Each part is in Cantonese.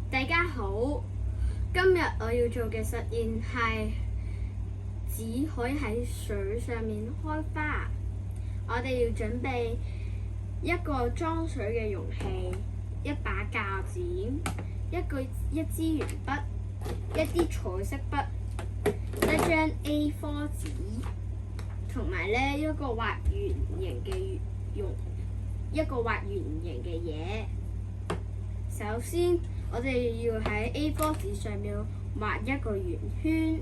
大家好，今日我要做嘅實驗係紙可以喺水上面開花。我哋要準備一個裝水嘅容器、一把鉸剪、一支鉛筆、一啲彩色筆、一張 A4 紙，同埋咧一個畫圓形嘅嘢。首先，我哋要喺 A4 紙上面畫一個圓圈，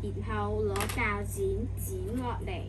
然後攞鉸剪剪落嚟。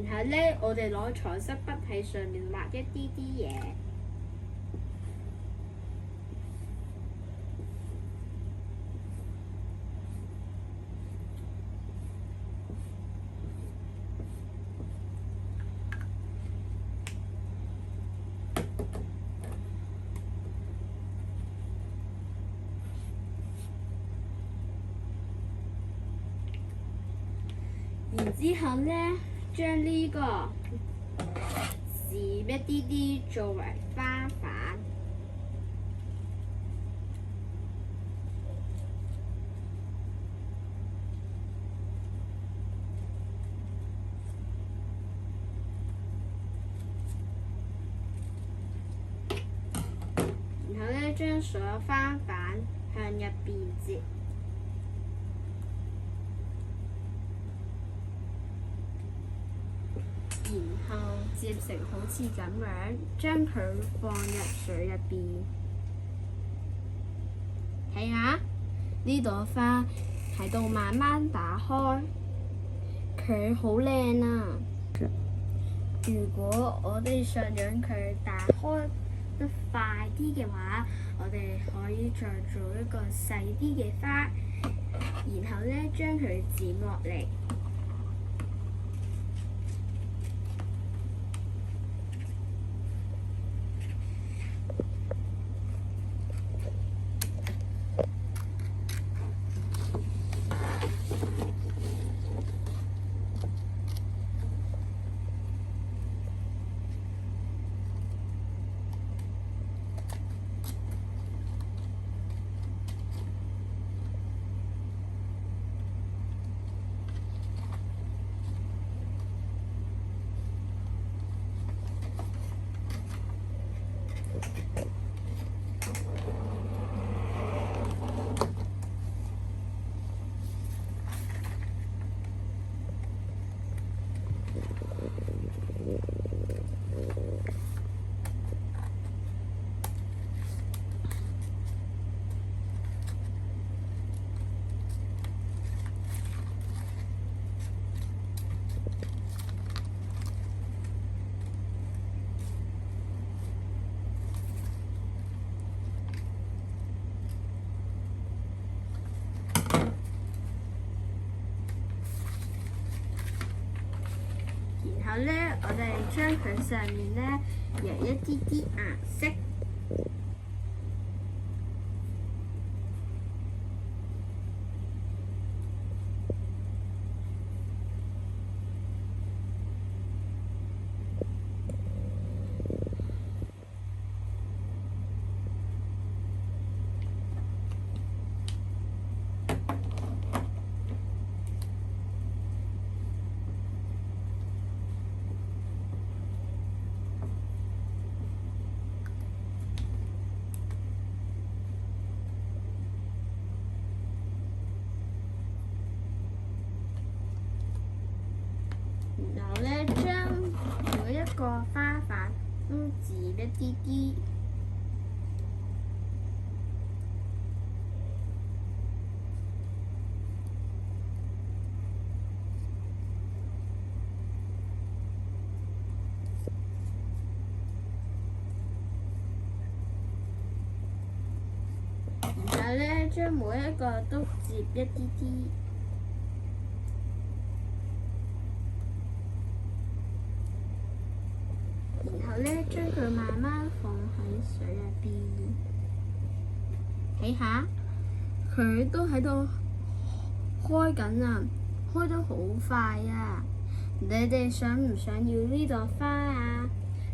然後咧，我哋攞彩色筆喺上面畫一啲嘢。然之後咧，將呢個剪一啲啲作為花瓣，然後咧將所有花瓣向入邊接。然後接成好似咁樣，將佢放入水入邊。睇下呢朵花喺度慢慢打開，佢好靚啊！如果我哋想讓佢打開得快啲嘅話，我哋可以再做一個細啲嘅花，然後咧將佢剪落嚟。然後咧，我哋將佢上面咧塗一啲啲顏色。然後咧，將每一個花瓣都剪一啲啲。然後咧將每一個都接一啲啲，然後咧將佢慢慢放喺水入邊，睇下佢都喺度開緊啊，開得好快啊！你哋想唔想要呢朵花啊？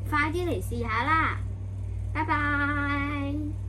快啲嚟試下啦！拜拜。